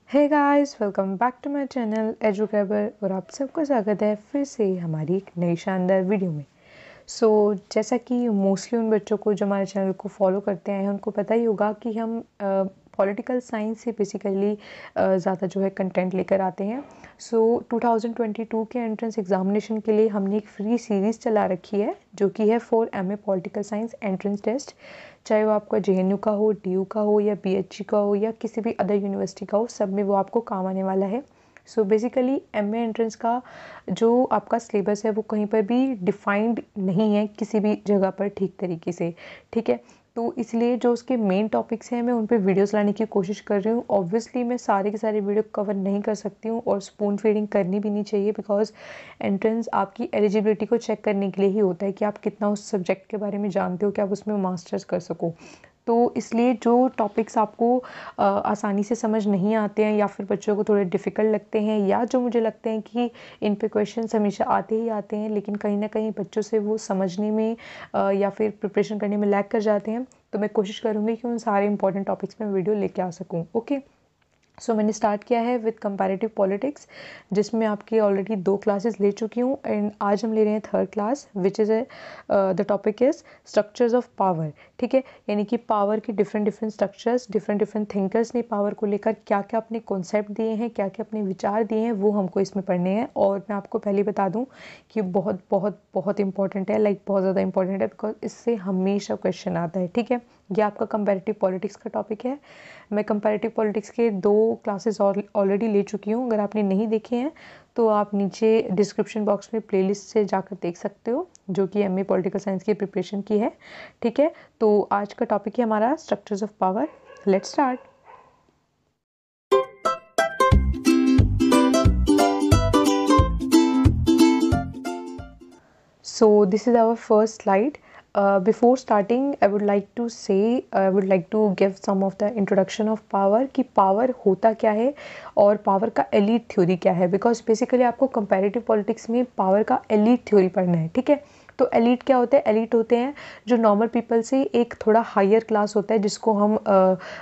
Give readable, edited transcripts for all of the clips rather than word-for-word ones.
Hey guys, welcome back to my channel एजुकेबर और आप सबका स्वागत है फिर से हमारी एक नई शानदार वीडियो में। जैसा कि मोस्टली उन बच्चों को जो हमारे चैनल को फॉलो करते हैं उनको पता ही होगा कि हम पॉलिटिकल साइंस से बेसिकली ज़्यादा जो है कंटेंट लेकर आते हैं। 2022 के एंट्रेंस एग्जामिनेशन के लिए हमने एक फ्री सीरीज़ चला रखी है जो कि है for MA political science entrance test. चाहे वो आपका जेएनयू का हो, डीयू का हो या बीएचयू का हो या किसी भी अदर यूनिवर्सिटी का हो, सब में वो आपको काम आने वाला है। बेसिकली एमए एंट्रेंस का जो आपका सिलेबस है वो कहीं पर भी डिफाइंड नहीं है किसी भी जगह पर ठीक तरीके से, ठीक है। तो इसलिए जो उसके मेन टॉपिक्स हैं मैं उन पे वीडियोस लाने की कोशिश कर रही हूँ। ऑब्वियसली मैं सारे के सारे वीडियो कवर नहीं कर सकती हूँ और स्पून फीडिंग करनी भी नहीं चाहिए, बिकॉज एंट्रेंस आपकी एलिजिबिलिटी को चेक करने के लिए ही होता है कि आप कितना उस सब्जेक्ट के बारे में जानते हो कि आप उसमें मास्टर्स कर सको। तो इसलिए जो टॉपिक्स आपको आसानी से समझ नहीं आते हैं या फिर बच्चों को थोड़े डिफ़िकल्ट लगते हैं या जो मुझे लगते हैं कि इन पे क्वेश्चंस हमेशा आते ही आते हैं लेकिन कहीं ना कहीं बच्चों से वो समझने में या फिर प्रिपरेशन करने में लैग कर जाते हैं, तो मैं कोशिश करूँगी कि उन सारे इंपॉर्टेंट टॉपिक्स में वीडियो लेके आ सकूँ। ओके, मैंने स्टार्ट किया है विद कंपैरेटिव पॉलिटिक्स, जिसमें आपकी ऑलरेडी 2 क्लासेस ले चुकी हूँ एंड आज हम ले रहे हैं 3rd class which is the topic is structures of power. ठीक है, यानी कि पावर के डिफरेंट स्ट्रक्चर्स, डिफरेंट थिंकर्स ने पावर को लेकर क्या क्या अपने कॉन्सेप्ट दिए हैं, क्या क्या अपने विचार दिए हैं, वो हमको इसमें पढ़ने हैं। और मैं आपको पहले बता दूँ कि बहुत बहुत बहुत इंपॉर्टेंट है, लाइक बहुत ज़्यादा इंपॉर्टेंट है, बिकॉज इससे हमेशा क्वेश्चन आता है। ठीक है, ये आपका कंपैरेटिव पॉलिटिक्स का टॉपिक है। मैं कंपैरेटिव पॉलिटिक्स के 2 क्लासेस ऑलरेडी ले चुकी हूँ। अगर आपने नहीं देखे हैं तो आप नीचे डिस्क्रिप्शन बॉक्स में प्लेलिस्ट से जाकर देख सकते हो, जो कि एमए पॉलिटिकल साइंस की प्रिपरेशन की है। ठीक है, तो आज का टॉपिक है हमारा structures of power. Let's start. So this is our first slide. Before starting, I would like to give some of the introduction of power, कि power होता क्या है और power का elite theory क्या है, because basically आपको comparative politics में power का elite theory पढ़ना है। ठीक है, तो एलिट क्या होता है? एलिट होते हैं जो नॉर्मल पीपल से एक थोड़ा हायर क्लास होता है, जिसको हम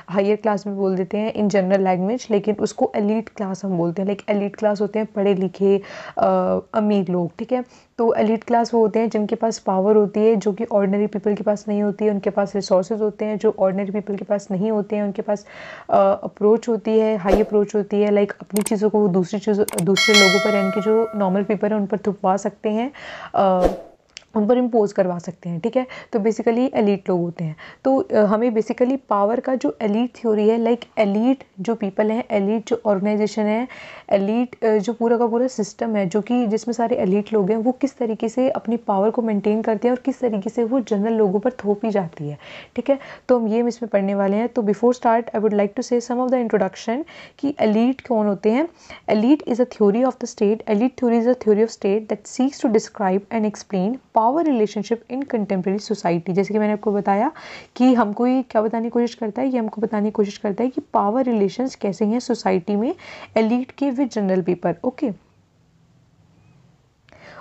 हायर क्लास में बोल देते हैं इन जनरल लैंग्वेज, लेकिन उसको एलिट क्लास हम बोलते हैं। लाइक एलिट क्लास होते हैं पढ़े लिखे अमीर लोग। ठीक है, तो एलिट क्लास वो होते हैं जिनके पास पावर होती है जो कि ऑर्डिनरी पीपल के पास नहीं होती है। उनके पास रिसोर्सेज होते हैं जो ऑर्डिनरी पीपल के पास नहीं होते हैं। उनके पास अप्रोच होती है, हाई अप्रोच होती है, लाइक अपनी चीज़ों को वो दूसरे लोगों पर, यानी कि जो नॉर्मल पीपल है उन पर थुपवा सकते हैं, उन पर इम्पोज करवा सकते हैं। ठीक है, तो बेसिकली एलीट लोग होते हैं। तो हमें बेसिकली पावर का जो एलीट थ्योरी है, लाइक एलीट जो पीपल हैं, एलीट जो ऑर्गेनाइजेशन है, एलीट जो पूरा का पूरा सिस्टम है, जो कि जिसमें सारे एलीट लोग हैं, वो किस तरीके से अपनी पावर को मेंटेन करते हैं और किस तरीके से वो जनरल लोगों पर थोपी जाती है। ठीक है, तो हम ये इसमें पढ़ने वाले हैं। तो before start I would like to say some of the introduction कि एलीट कौन होते हैं। Elite is a theory of the state. Elite theory is a theory of state that seeks to describe and explain power relationship in contemporary society. जैसे कि मैंने आपको बताया कि हमको ये क्या बताने की कोशिश करता है, ये हमको बताने की कोशिश करता है कि पावर रिलेशंस कैसे हैं सोसाइटी में एलीट के with general people.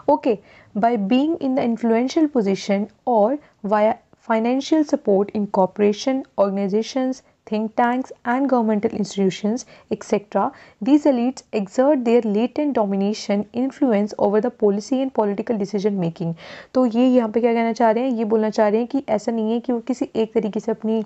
Okay, by being in the influential position और via financial support in corporation, organizations, think tanks and governmental institutions, etc. These elites exert their latent domination influence over the policy and political decision making. तो ये यहाँ पे क्या कहना चाह रहे हैं? ये बोलना चाह रहे हैं कि ऐसा नहीं है कि वो किसी एक तरीके से अपनी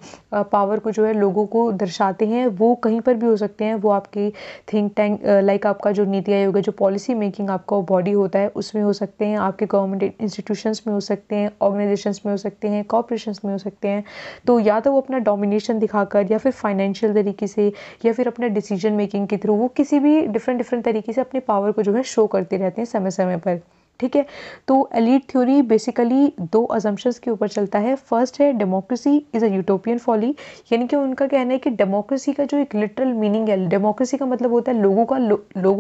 पावर को जो है लोगों को दर्शाते हैं। वो कहीं पर भी हो सकते हैं। वो आपके थिंक टैंक, लाइक आपका जो नीति आयोग है, जो पॉलिसी मेकिंग आपका बॉडी होता है, उसमें हो सकते हैं, आपके गवर्नमेंट इंस्टीट्यूशंस में हो सकते हैं, ऑर्गेनाइजेशंस में हो सकते हैं, कॉर्पोरेशंस में हो सकते हैं। तो या तो वो अपना डोमिनेशन दिखाकर या फिर फाइनेंशियल तरीके से या फिर अपने डिसीजन मेकिंग के थ्रू वो किसी भी डिफरेंट तरीके से अपनी पावर को जो है शो करते रहते हैं समय समय पर। ठीक है, तो एलीट थ्योरी बेसिकली 2 अजम्पशंस के ऊपर चलता है। फर्स्ट है democracy is a utopian folly, यानी कि उनका कहना है कि डेमोक्रेसी का जो एक लिटरल मीनिंग है, डेमोक्रेसी का मतलब होता है लोगों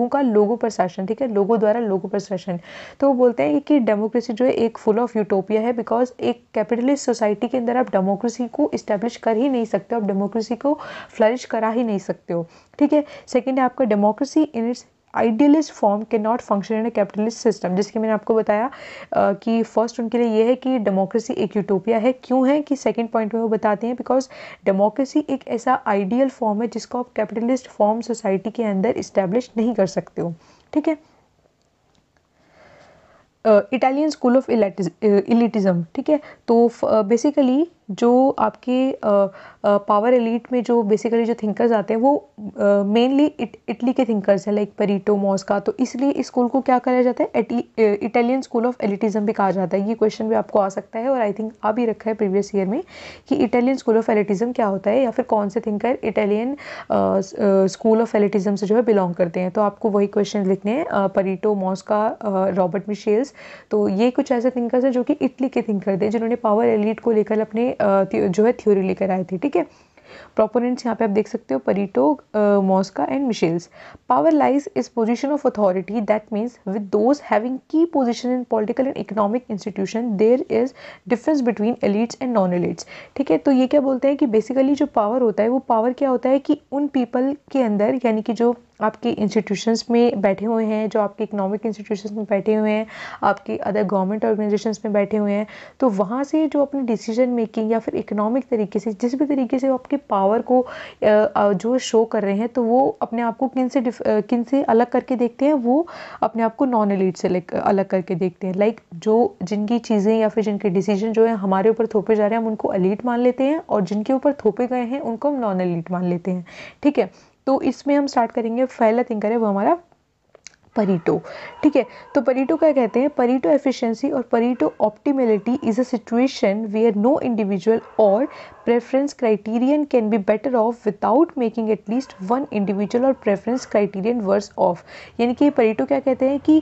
का लोगों पर शासन। ठीक है, लोगों द्वारा लोगों पर शासन। तो वो बोलते हैं कि डेमोक्रेसी जो है एक फुल ऑफ यूटोपिया है, बिकॉज एक कैपिटलिस्ट सोसाइटी के अंदर आप डेमोक्रेसी को इस्टेब्लिश कर ही नहीं सकते, आप डेमोक्रेसी को फ्लरिश करा ही नहीं सकते हो। ठीक है, सेकेंड है आपका democracy in its idealist form can not function in a capitalist system. जैसे कि मैंने आपको बताया कि फर्स्ट उनके लिए ये है कि डेमोक्रेसी एक यूटोपिया है। क्यों है कि सेकंड पॉइंट में वो बताते हैं बिकॉज डेमोक्रेसी एक ऐसा आइडियल फॉर्म है जिसको आप कैपिटलिस्ट फॉर्म सोसाइटी के अंदर इस्टेब्लिश नहीं कर सकते हो। ठीक है। इटालियन स्कूल ऑफ इलिटिज़म, ठीक है। तो बेसिकली जो आपके पावर एलिट में जो बेसिकली जो थिंकर्स आते हैं वो मेनली इटली के थिंकर्स हैं, लाइक परीटो, मॉस्का। तो इसलिए इस स्कूल को क्या कहा जाता है, इटालियन स्कूल ऑफ एलिटिज्म भी कहा जाता है। ये क्वेश्चन भी आपको आ सकता है और आई थिंक आ भी रखा है प्रीवियस ईयर में कि इटालियन स्कूल ऑफ एलिटिज्म क्या होता है, या फिर कौन से thinker Italian school of elitism से जो है बिलोंग करते हैं। तो आपको वही क्वेश्चन लिखने हैं, परीटो, मॉस्का, रॉबर्ट मिशेल्स। तो ये कुछ ऐसे थिंकर्स हैं जो कि इटली के थिंकर थे, जिन्होंने पावर एलिट को लेकर अपने जो है थ्योरी लेकर आए थे। ठीक है। प्रोपोनेंट्स यहाँ पे आप देख सकते हो, Pareto, Mosca and Michels. Power lies is position of authority, that means with those having key position in political and economic institution there is difference between elites and non elites. ठीक है। तो ये क्या बोलते हैं कि बेसिकली जो power होता है वो पावर क्या होता है कि उन पीपल के अंदर, यानी कि जो आपके इंस्टीट्यूशंस में बैठे हुए हैं, जो आपके इकोनॉमिक इंस्टीट्यूशंस में बैठे हुए हैं, आपके अदर गवर्नमेंट ऑर्गेनाइजेशंस में बैठे हुए हैं, तो वहाँ से जो अपनी डिसीजन मेकिंग या फिर इकोनॉमिक तरीके से जिस भी तरीके से वो आपके पावर को जो शो कर रहे हैं, तो वो अपने आप को किन से अलग करके देखते हैं, वो अपने आप को नॉन एलिट से अलग करके देखते हैं। लाइक जो जिनकी चीज़ें या फिर जिनके डिसीजन जो है हमारे ऊपर थोपे जा रहे हैं, हम उनको एलिट मान लेते हैं, और जिनके ऊपर थोपे गए हैं उनको हम नॉन एलिट मान लेते हैं। ठीक है। तो इसमें हम स्टार्ट करेंगे, पहला थिंकर है वो हमारा परीटो। ठीक है। तो परीटो क्या कहते हैं, परीटो एफिशिएंसी और Pareto optimality is a situation where no individual or preference criterion can be better off without making at least one individual or preference criterion worse off. यानी कि परीटो क्या कहते हैं कि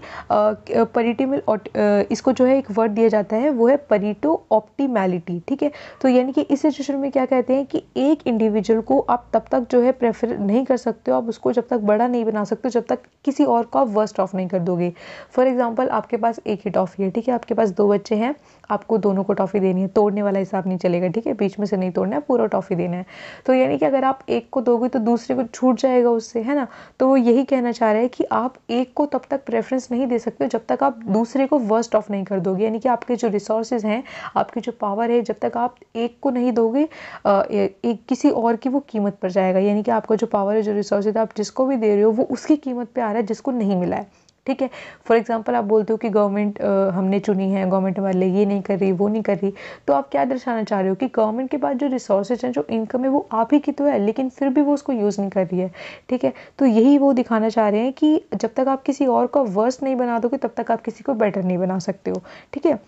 इसको जो है एक वर्ड दिया जाता है, वो है परीटो ऑप्टिमैलिटी। ठीक है। तो यानी कि इस सिचुएशन में क्या कहते हैं कि एक इंडिविजुअल को आप तब तक जो है प्रेफर नहीं कर सकते हो, आप उसको जब तक बड़ा नहीं बना सकते जब तक किसी और को आप वर्स्ट ऑफ नहीं कर दोगे। फॉर एग्जाम्पल, आपके पास एक ही टॉफ़ी है, ठीक है, आपके पास 2 बच्चे हैं, आपको दोनों को टॉफ़ी देनी है, तोड़ने वाला हिसाब नहीं चलेगा। ठीक है। बीच में से नहीं तोड़ना है, पूरा टॉफ़ी देना है। तो यानी कि अगर आप एक को दोगे तो दूसरे को छूट जाएगा उससे, है ना। तो वो यही कहना चाह रहे हैं कि आप एक को तब तक प्रेफरेंस नहीं दे सकते जब तक आप दूसरे को वर्स्ट ऑफ नहीं कर दोगे। यानी कि आपके जो रिसोर्सेज हैं, आपकी जो पावर है, जब तक आप एक को नहीं दोगे एक किसी और की वो कीमत पर जाएगा। यानी कि आपका जो पावर है, जो रिसोर्सेज आप जिसको भी दे रहे हो, वो उसकी कीमत पे आ रहा है जिसको नहीं मिला है। ठीक है। फॉर एग्जांपल, आप बोलते हो कि गवर्नमेंट हमने चुनी है, गवर्नमेंट हमारे लिए ये नहीं कर रही, वो नहीं कर रही, तो आप क्या दर्शाना चाह रहे हो कि गवर्नमेंट के पास जो रिसोर्सेज हैं, जो इनकम है, वो आप ही की तो है, लेकिन फिर भी वो उसको यूज़ नहीं कर रही है। ठीक है। तो यही वो दिखाना चाह रहे हैं कि जब तक आप किसी और को वर्स्ट नहीं बना दोगे तब तक आप किसी को बेटर नहीं बना सकते हो। ठीक है।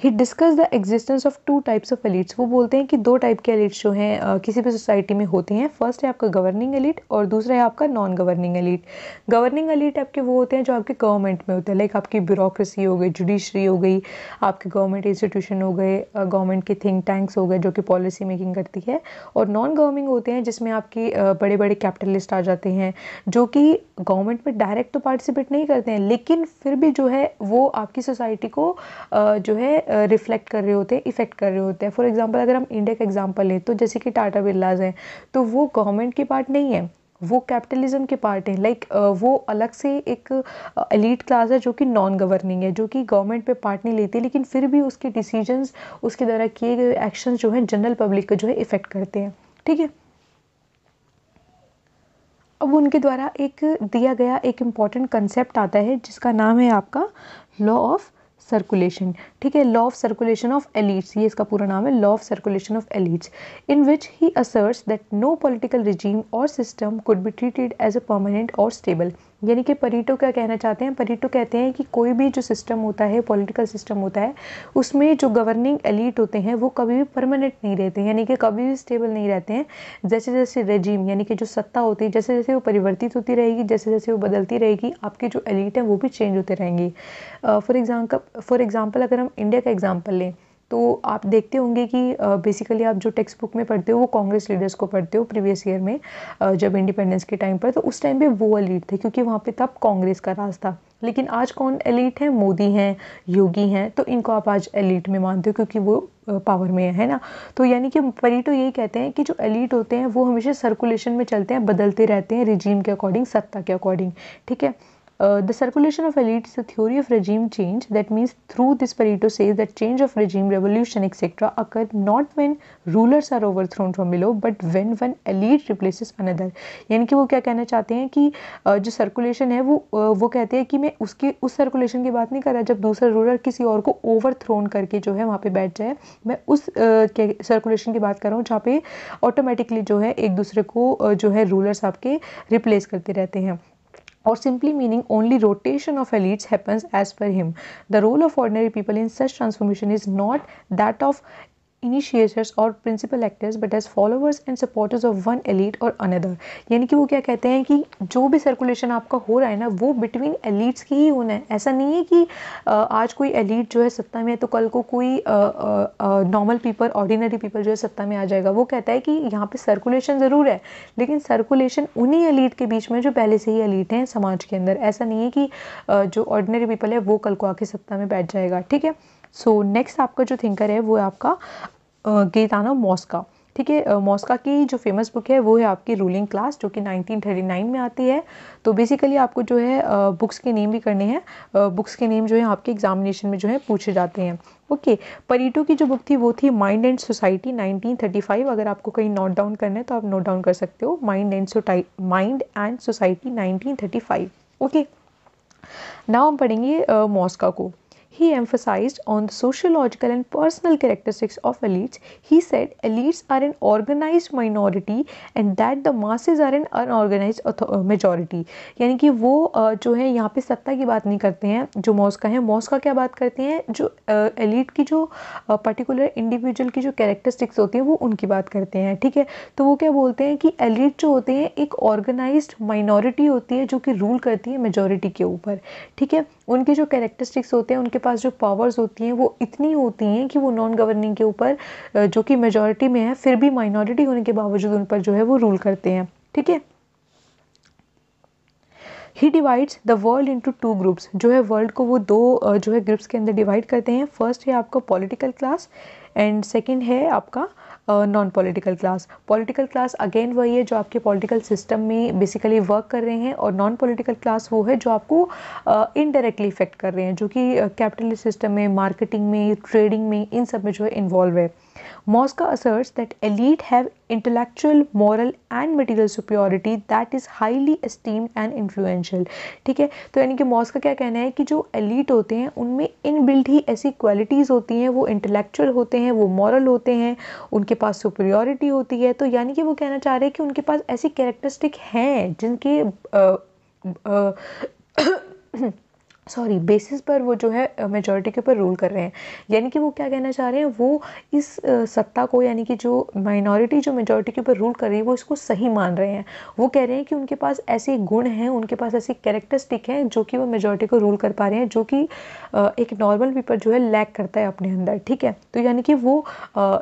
He discuss the existence of 2 types of elites. वो बोलते हैं कि 2 टाइप के एलिट्स जो हैं किसी भी सोसाइटी में होती हैं। फर्स्ट है आपका गवर्निंग एलिट और दूसरा है आपका non governing elite. Governing elite आपके वो होते हैं जो आपके गवर्नमेंट में होते हैं, लाइक आपकी ब्यूरोक्रेसी हो गई, जुडिशरी हो गई, आपके गवर्नमेंट इंस्टीट्यूशन हो गए, गवर्नमेंट के थिंक टैंक्स हो गए जो कि पॉलिसी मेकिंग करती है। और नॉन गवर्निंग होते हैं जिसमें आपके बड़े बड़े कैपिटलिस्ट आ जाते हैं, जो कि गवर्नमेंट में डायरेक्ट तो पार्टिसिपेट नहीं करते हैं, लेकिन फिर भी जो है वो आपकी सोसाइटी को जो है रिफ्लेक्ट कर रहे होते हैं, इफेक्ट कर रहे होते हैं। फॉर एग्जांपल, अगर हम इंडिया का एग्जांपल लें, तो जैसे कि टाटा बिरलाज हैं, तो वो गवर्नमेंट के पार्ट नहीं है, वो कैपिटलिज्म के पार्ट हैं। लाइक वो अलग से एक एलीट क्लास है जो कि नॉन गवर्निंग है, जो कि गवर्नमेंट पे पार्ट नहीं लेती, लेकिन फिर भी उसके डिसीजंस, उसके द्वारा किए गए एक्शंस जो हैं जनरल पब्लिक को जो है इफेक्ट करते हैं। ठीक है। अब उनके द्वारा एक दिया गया एक इम्पॉर्टेंट कंसेप्ट आता है जिसका नाम है आपका लॉ ऑफ सर्कुलेशन। ठीक है। Law of circulation of elites, ये इसका पूरा नाम है, law of circulation of elites, in which he asserts that no political regime or system could be treated as a permanent or stable. यानी कि परीटो क्या कहना चाहते हैं, परीटो कहते हैं कि कोई भी जो सिस्टम होता है, पॉलिटिकल सिस्टम होता है, उसमें जो गवर्निंग एलिट होते हैं वो कभी भी परमानेंट नहीं रहते हैं, यानी कि कभी भी स्टेबल नहीं रहते हैं। जैसे जैसे रेजिम, यानी कि जो सत्ता होती है, जैसे जैसे वो परिवर्तित होती रहेगी, जैसे जैसे वो बदलती रहेगी, आपके जो एलिट है वो भी चेंज होते रहेंगे। फॉर एग्जाम्पल अगर हम इंडिया का एग्जाम्पल लें, तो आप देखते होंगे कि बेसिकली आप जो टेक्स्ट बुक में पढ़ते हो वो कांग्रेस लीडर्स को पढ़ते हो प्रीवियस ईयर में, जब इंडिपेंडेंस के टाइम पर, तो उस टाइम पे वो एलीट थे क्योंकि वहाँ पे तब कांग्रेस का राज था। लेकिन आज कौन एलीट है? मोदी हैं, योगी हैं, तो इनको आप आज एलीट में मानते हो क्योंकि वो पावर में है ना। तो यानी कि परीटो यही कहते हैं कि जो एलीट होते हैं वो हमेशा सर्कुलेशन में चलते हैं, बदलते रहते हैं रिजीम के अकॉर्डिंग, सत्ता के अकॉर्डिंग, ठीक है। The circulation of elite is a theory of regime change. That means through this Pareto says that change of regime, revolution, etc. occur not when rulers are overthrown from below, but when one elite replaces another. यानी कि वो क्या कहना चाहते हैं कि जो circulation है वो कहते हैं कि मैं उस सर्कुलेशन की बात नहीं कर रहा जब दूसरा रूलर किसी और को ओवरथ्रोन करके जो है वहाँ पे बैठ जाए। मैं उस सर्कुलेशन की बात कर रहा हूँ जहाँ पे ऑटोमेटिकली जो है एक दूसरे को जो है रूलर्स आपके रिप्लेस करते रहते हैं। Or simply meaning only rotation of elites happens as per him. The role of ordinary people in such transformation is not that of initiators or principal actors but as followers and supporters of one elite or another. यानी कि वो क्या कहते हैं कि जो भी circulation आपका हो रहा है ना वो बिटवीन एलिट्स की ही होना है। ऐसा नहीं है कि आज कोई एलिट जो है सत्ता में है तो कल को कोई नॉर्मल पीपल, ऑर्डिनरी पीपल जो है सत्ता में आ जाएगा। वो कहता है कि यहाँ पे सर्कुलेशन ज़रूर है लेकिन सर्कुलेशन उन्हीं एलिट के बीच में जो पहले से ही एलिट हैं समाज के अंदर। ऐसा नहीं है कि जो ऑर्डिनरी पीपल है वो कल को आके सत्ता में बैठ जाएगा, ठीक है। सो नेक्स्ट आपका जो थिंकर है वो है आपका गेतानो मोस्का, ठीक है। मोस्का की जो फेमस बुक है वो है आपकी रूलिंग क्लास, जो कि 1939 में आती है। तो बेसिकली आपको जो है बुक्स के नेम भी करने हैं, बुक्स के नेम जो है आपके एग्जामिनेशन में जो है पूछे जाते हैं। ओके, परीटो की जो बुक थी वो थी माइंड एंड सोसाइटी 1935। अगर आपको कहीं नोट डाउन करना है तो आप नोट डाउन कर सकते हो, mind and society 1935। Okay, now हम पढ़ेंगे मोस्का को। He emphasized on the sociological and personal characteristics of elites. He said elites are an organized minority and that the masses are an unorganized majority. यानी कि वो जो है यहाँ पे सत्ता की बात नहीं करते हैं जो मॉस्का है। मॉस्का क्या बात करते हैं? जो एलिट की जो पर्टिकुलर इंडिविजुअल की जो कैरेक्टरिस्टिक्स होती हैं वो उनकी बात करते हैं, ठीक है। तो वो क्या बोलते हैं कि एलिट जो होते हैं एक ऑर्गेनाइज्ड माइनॉरिटी होती है जो कि रूल करती है मेजॉरिटी के ऊपर, ठीक है। उनके जो कैरेक्टरिस्टिक्स होते हैं, उनके पास जो पावर्स होती हैं वो इतनी होती हैं कि वो नॉन गवर्निंग के ऊपर जो कि मेजॉरिटी में है फिर भी माइनॉरिटी होने के बावजूद उन पर जो है वो रूल करते हैं, ठीक है। He divides the world into two groups, जो है वर्ल्ड को वो दो जो है ग्रुप्स के अंदर डिवाइड करते हैं। फर्स्ट है आपका पॉलिटिकल क्लास एंड सेकंड है आपका non political class. Political class again वही है जो आपके पॉलिटिकल सिस्टम में बेसिकली वर्क कर रहे हैं, और नॉन पॉलिटिकल क्लास वो है जो आपको इनडायरेक्टली इफेक्ट कर रहे हैं, जो कि कैपिटलिस्ट सिस्टम में, मार्केटिंग में, ट्रेडिंग में, इन सब में जो है इन्वॉल्व है। Mosca asserts that elite have intellectual, moral and material superiority that is highly esteemed and influential, ठीक है। तो यानी कि मॉस्का क्या कहना है कि जो एलिट होते हैं उनमें इनबिल्ट ही ऐसी क्वालिटीज़ होती हैं, वो इंटेलेक्चुअल होते हैं, वो मॉरल होते हैं, उनके पास सुपीरियोरिटी होती है। तो यानी कि वो कहना चाह रहे हैं कि उनके पास ऐसी कैरेक्टरिस्टिक हैं जिनके बेसिस पर वो जो है मेजॉरिटी के ऊपर रूल कर रहे हैं। यानी कि वो क्या कहना चाह रहे हैं, वो इस सत्ता को, यानी कि जो माइनॉरिटी जो मेजॉरिटी के ऊपर रूल कर रही है वो इसको सही मान रहे हैं। वो कह रहे हैं कि उनके पास ऐसे गुण हैं, उनके पास ऐसी कैरेक्टरिस्टिक हैं जो कि वो मेजॉरिटी को रूल कर पा रहे हैं, जो कि एक नॉर्मल पीपल जो है लैक करता है अपने अंदर, ठीक है। तो यानी कि वो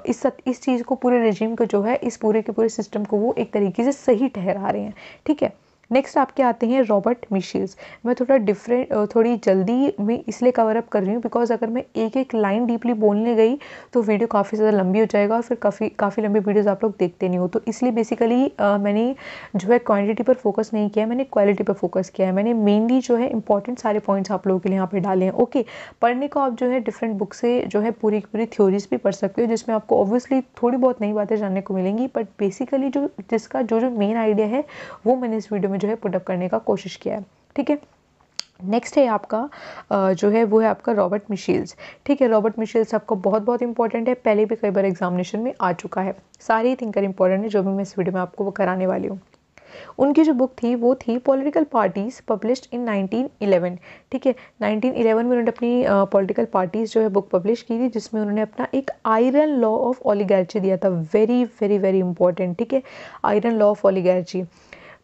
इस चीज़ को, पूरे रेजिम को जो है, इस पूरे के पूरे सिस्टम को वो एक तरीके से सही ठहरा रहे हैं, ठीक है। नेक्स्ट आपके आते हैं रॉबर्ट मिशेल्स। मैं थोड़ी जल्दी में इसलिए कवर अप कर रही हूँ बिकॉज अगर मैं एक एक लाइन डीपली बोलने गई तो वीडियो काफ़ी ज़्यादा लंबी हो जाएगा और फिर काफ़ी लंबी वीडियोस आप लोग देखते नहीं हो। तो इसलिए बेसिकली मैंने जो है क्वांटिटी पर फोकस नहीं किया, मैंने क्वालिटी पर फोकस किया है। मैंने मेनली जो है इंपॉर्टेंट सारे पॉइंट्स आप लोगों के लिए यहाँ पे डाले हैं। ओके, पढ़ने को आप जो है डिफरेंट बुक से जो है पूरी की पूरी थ्योरीज भी पढ़ सकते हो, जिसमें आपको ऑब्वियसली थोड़ी बहुत नई बातें जानने को मिलेंगी, बट बेसिकली जिसका जो मेन आइडिया है वो मैंने इस वीडियो में जो है पुटअप करने का कोशिश किया है, ठीक है। नेक्स्ट है आपका जो है वो है आपका रॉबर्ट मिशेल्स, ठीक है। रॉबर्ट मिशेल्स आपको बहुत इंपॉर्टेंट है, पहले भी कई बार एग्जामिनेशन में आ चुका है। सारे ही थिंकर इंपॉर्टेंट है जो भी मैं इस वीडियो में आपको वो कराने वाली हूँ। उनकी जो बुक थी वो थी पॉलिटिकल पार्टीज, पब्लिश्ड इन 1911, ठीक है। 1911 में उन्होंने अपनी पॉलिटिकल पार्टीज जो है बुक पब्लिश की थी, जिसमें उन्होंने अपना एक आयरन लॉ ऑफ ओलिगार्ची दिया था। वेरी इंपॉर्टेंट, ठीक है, iron law of oligarchy.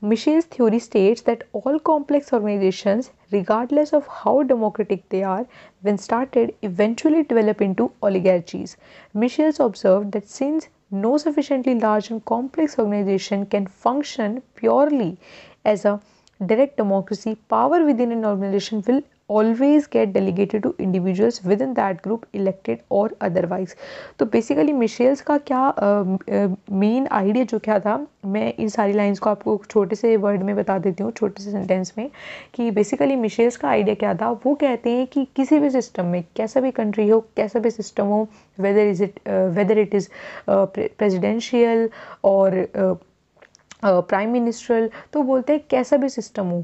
Michel's theory states that all complex organizations, regardless of how democratic they are, when started, eventually develop into oligarchies. Michels observed that since no sufficiently large and complex organization can function purely as a direct democracy, power within an organization will always get delegated to individuals within that group, elected or otherwise। तो basically Michels का क्या main idea जो क्या था, मैं इन सारी lines को आपको छोटे से वर्ड में बता देती हूँ, छोटे से सेंटेंस में, कि बेसिकली मिशेल्स का आइडिया क्या था। वो कहते हैं कि किसी भी सिस्टम में, कैसा भी कंट्री हो, कैसा भी सिस्टम हो, वेदर इट इज़ प्रेसिडेंशियल और प्राइम मिनिस्ट्रल, तो बोलते हैं कैसा भी सिस्टम हो,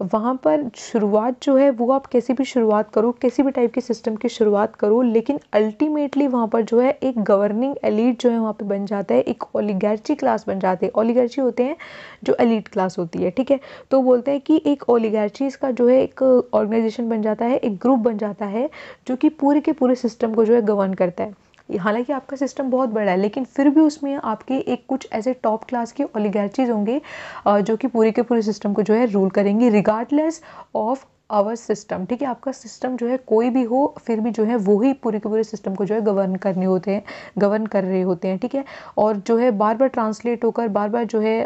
वहाँ पर शुरुआत जो है वो आप कैसी भी शुरुआत करो, किसी भी टाइप के सिस्टम की शुरुआत करो, लेकिन अल्टीमेटली वहाँ पर जो है एक गवर्निंग एलीट जो है वहाँ पे बन जाता है, एक ओलिगार्ची क्लास बन जाते हैं। ओलिगार्ची होते हैं जो एलीट क्लास होती है, ठीक है। तो बोलते हैं कि एक ओलिगार्चीज का जो है एक ऑर्गेनाइजेशन बन जाता है, एक ग्रुप बन जाता है जो कि पूरे के पूरे सिस्टम को जो है गवर्न करता है। हालांकि आपका सिस्टम बहुत बड़ा है, लेकिन फिर भी उसमें आपके एक कुछ ऐसे टॉप क्लास के ओलिगार्चीज होंगे जो कि पूरे के पूरे सिस्टम को जो है रूल करेंगे, रिगार्डलेस ऑफ आवर सिस्टम, ठीक है। आपका सिस्टम जो है कोई भी हो, फिर भी जो है वो ही पूरे के पूरे सिस्टम को जो है गवर्न कर रहे होते हैं, ठीक है। और जो है बार बार ट्रांसलेट होकर, बार बार जो है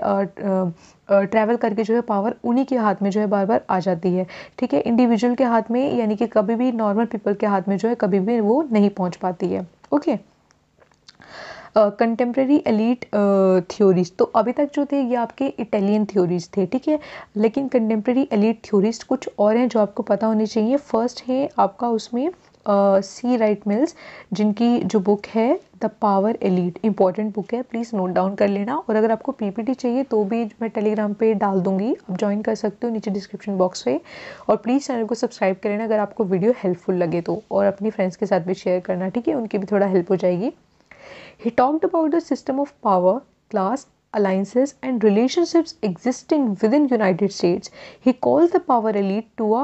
ट्रैवल करके जो है पावर उन्हीं के हाथ में जो है बार बार आ जाती है, ठीक है। इंडिविजुअल के हाथ में, यानी कि कभी भी नॉर्मल पीपल के हाथ में जो है कभी भी वो नहीं पहुंच पाती है। ओके, कंटेम्प्रेरी एलीट थ्योरीज, तो अभी तक जो थे ये आपके इटालियन थ्योरीज थे, ठीक है। लेकिन कंटेम्प्रेरी एलीट थ्योरीज कुछ और हैं जो आपको पता होनी चाहिए। फर्स्ट है आपका उसमें सी राइट मिल्स, जिनकी जो बुक है the power elite, important book है, प्लीज़ नोट डाउन कर लेना। और अगर आपको पीपीटी चाहिए तो भी मैं टेलीग्राम पे डाल दूंगी, आप ज्वाइन कर सकते हो नीचे डिस्क्रिप्शन बॉक्स पे। और प्लीज़ चैनल को सब्सक्राइब कर लेना अगर आपको वीडियो हेल्पफुल लगे तो, और अपनी फ्रेंड्स के साथ भी शेयर करना, ठीक है, उनकी भी थोड़ा हेल्प हो जाएगी। He talked about the system of power, class, alliances and relationships existing within United States. He called the power elite to a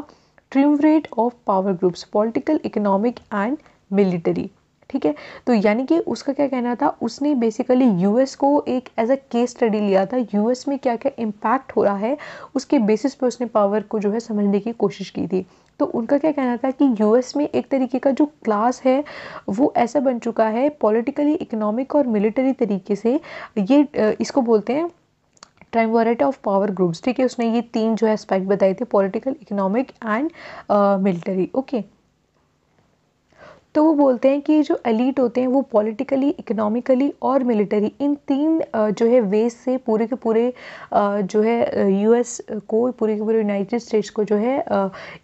triumvirate of power groups, political, economic and military. ठीक है, तो यानी कि उसका क्या कहना था, उसने बेसिकली यूएस को एक एज अ केस स्टडी लिया था, यूएस में क्या क्या इम्पैक्ट हो रहा है उसके बेसिस पे उसने पावर को जो है समझने की कोशिश की थी। तो उनका क्या कहना था कि यूएस में एक तरीके का जो क्लास है वो ऐसा बन चुका है पॉलिटिकली, इकोनॉमिक और मिलिट्री तरीके से, ये इसको बोलते हैं ट्राइमविरेट ऑफ पावर ग्रुप्स, ठीक है। उसने ये तीन जो है एस्पेक्ट बताए थे, political, economic and military. Okay, तो वो बोलते हैं कि जो एलीट होते हैं वो पॉलिटिकली, इकोनॉमिकली और मिलिट्री, इन तीन जो है वेज से पूरे के पूरे जो है यूएस को, पूरे के पूरे यूनाइटेड स्टेट्स को जो है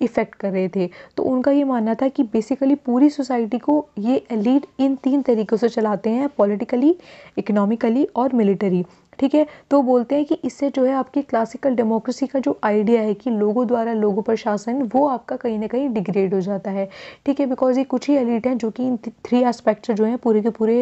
इफ़ेक्ट कर रहे थे। तो उनका ये मानना था कि बेसिकली पूरी सोसाइटी को ये एलीट इन तीन तरीक़ों से चलाते हैं, पॉलिटिकली, इकोनॉमिकली और मिलिट्री, ठीक है। तो बोलते हैं कि इससे जो है आपकी क्लासिकल डेमोक्रेसी का जो आइडिया है कि लोगों द्वारा लोगों पर शासन, वो आपका कहीं ना कहीं डिग्रेड हो जाता है, ठीक है। बिकॉज ये कुछ ही एलिट हैं जो कि इन थ्री एस्पेक्ट से जो है पूरे के पूरे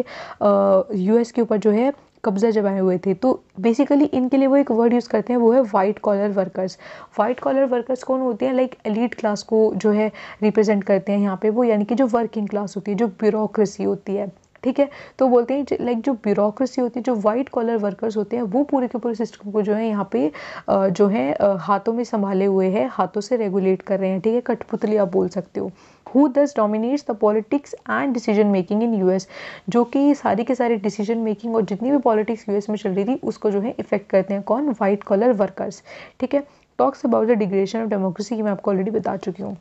यूएस के ऊपर जो है कब्जा जमाए हुए थे। तो बेसिकली इनके लिए वो एक वर्ड यूज़ करते हैं, वो है white collar workers. White collar workers कौन होते हैं, लाइक एलीट क्लास को जो है रिप्रेजेंट करते हैं यहाँ पे वो, यानी कि जो वर्किंग क्लास होती है, जो ब्यूरोक्रेसी होती है, ठीक है। तो बोलते हैं लाइक जो ब्यूरोक्रेसी होती है, जो वाइट कॉलर वर्कर्स होते हैं, वो पूरे के पूरे सिस्टम को जो है यहाँ पे जो है हाथों में संभाले हुए हैं, हाथों से रेगुलेट कर रहे हैं, ठीक है। कठपुतली आप बोल सकते हो। हु दस dominates the politics and decision making in US, जो कि सारी के सारी डिसीजन मेकिंग और जितनी भी पॉलिटिक्स यूएस में चल रही थी उसको जो है इफेक्ट करते हैं, कौन, वाइट कॉलर वर्कर्स, ठीक है। Talks about the degradation of democracy, की मैं आपको ऑलरेडी बता चुकी हूँ।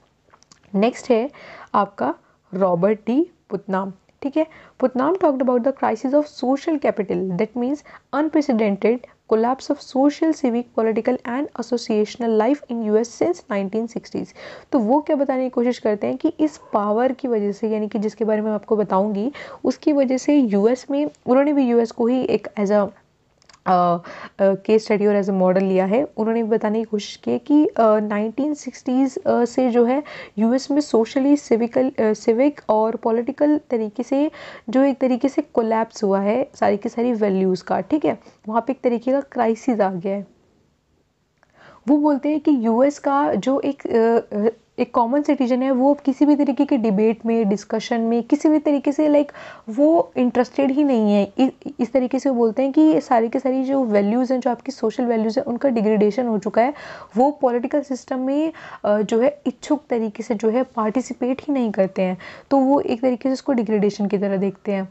नेक्स्ट है आपका रॉबर्ट डी पुतनाम, ठीक है। Putnam talked about the crisis of social capital, that means unprecedented collapse of social, civic, political and associational life in US since 1960s। तो वो क्या बताने की कोशिश करते हैं कि इस पावर की वजह से, यानी कि जिसके बारे में मैं आपको बताऊंगी, उसकी वजह से यूएस में, उन्होंने भी यूएस को ही एक एज अ केस स्टडी और एज ए मॉडल लिया है। उन्होंने बताने की कोशिश की कि 1960s से जो है यूएस में सोशली, सिविक और पॉलिटिकल तरीके से जो एक तरीके से कोलैप्स हुआ है सारी की सारी वैल्यूज़ का, ठीक है। वहाँ पे एक तरीके का क्राइसिस आ गया है। वो बोलते हैं कि यूएस का जो एक कॉमन सिटीजन है, वो किसी भी तरीके के डिबेट में, डिस्कशन में, किसी भी तरीके से लाइक वो इंटरेस्टेड ही नहीं है। इस तरीके से वो बोलते हैं कि सारी की सारी जो वैल्यूज़ हैं, जो आपकी सोशल वैल्यूज़ हैं, उनका डिग्रेडेशन हो चुका है। वो पॉलिटिकल सिस्टम में जो है इच्छुक तरीके से जो है पार्टिसिपेट ही नहीं करते हैं। तो वो एक तरीके से उसको डिग्रेडेशन की तरह देखते हैं।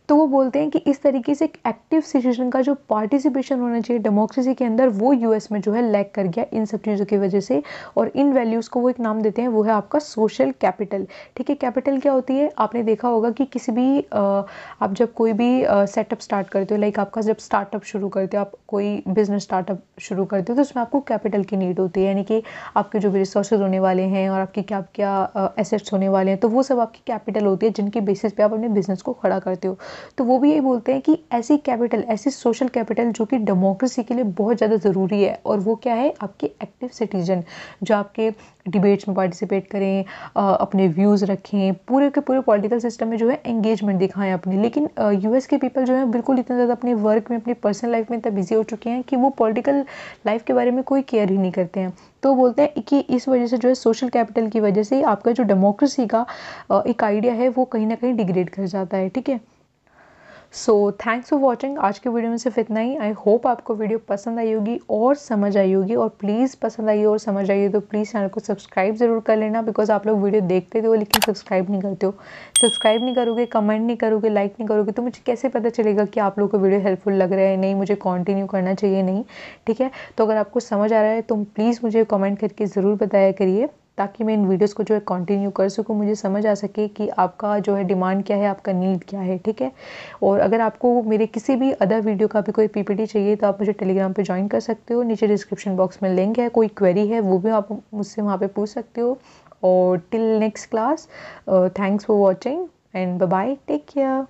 तो वो बोलते हैं कि इस तरीके से एक एक्टिव सिटीजन का जो पार्टिसिपेशन होना चाहिए डेमोक्रेसी के अंदर, वो यूएस में जो है लैक कर गया इन सब चीज़ों की वजह से। और इन वैल्यूज़ को वो एक नाम देते हैं, वो है आपका सोशल कैपिटल। ठीक है, कैपिटल क्या होती है? आपने देखा होगा कि किसी भी आप जब कोई भी सेटअप स्टार्ट करते हो, लाइक आपका जब स्टार्टअप शुरू करते हो, आप कोई बिजनेस स्टार्टअप शुरू करते हो, तो उसमें आपको कैपिटल की नीड होती है, यानी कि आपके जो भी रिसोर्सेज होने वाले हैं और आपके क्या क्या एसेट्स होने वाले हैं, तो वो सब आपकी कैपिटल होती है जिनकी बेसिस पे आप अपने बिजनेस को खड़ा करते हो। तो वो भी यही बोलते हैं कि ऐसी कैपिटल, ऐसी सोशल कैपिटल जो कि डेमोक्रेसी के लिए बहुत ज़्यादा ज़रूरी है, और वो क्या है? आपके एक्टिव सिटीजन जो आपके डिबेट्स में पार्टिसिपेट करें, अपने व्यूज़ रखें, पूरे के पूरे पॉलिटिकल सिस्टम में जो है एंगेजमेंट दिखाएं अपनी। लेकिन यूएस के पीपल जो है बिल्कुल इतना ज़्यादा अपने वर्क में, अपनी पर्सनल लाइफ में इतना बिजी हो चुके हैं कि वो पॉलिटिकल लाइफ के बारे में कोई केयर ही नहीं करते हैं। तो बोलते हैं कि इस वजह से जो है सोशल कैपिटल की वजह से आपका जो डेमोक्रेसी का एक आइडिया है वो कहीं ना कहीं डिग्रेड कर जाता है। ठीक है, सो थैंक्स फॉर वॉचिंग। आज के वीडियो में सिर्फ इतना ही। आई होप आपको वीडियो पसंद आई होगी और समझ आई होगी, और प्लीज़ पसंद आई और समझ आई हो तो प्लीज़ चैनल को सब्सक्राइब ज़रूर कर लेना, बिकॉज आप लोग वीडियो देखते हो लेकिन सब्सक्राइब नहीं करते हो। सब्सक्राइब नहीं करोगे, कमेंट नहीं करोगे, लाइक नहीं करोगे, तो मुझे कैसे पता चलेगा कि आप लोगों को वीडियो हेल्पफुल लग रहा है, नहीं मुझे कंटिन्यू करना चाहिए नहीं। ठीक है, तो अगर आपको समझ आ रहा है तो प्लीज़ मुझे कमेंट करके ज़रूर बताया करिए, ताकि मैं इन वीडियोस को जो है कंटिन्यू कर सकूँ, मुझे समझ आ सके कि आपका जो है डिमांड क्या है, आपका नीड क्या है। ठीक है, और अगर आपको मेरे किसी भी अदर वीडियो का भी कोई पीपीटी चाहिए तो आप मुझे टेलीग्राम पे ज्वाइन कर सकते हो, नीचे डिस्क्रिप्शन बॉक्स में लिंक है, कोई क्वेरी है वो भी आप मुझसे वहाँ पे पूछ सकते हो। और till next class, thanks for watching and bye bye, take care.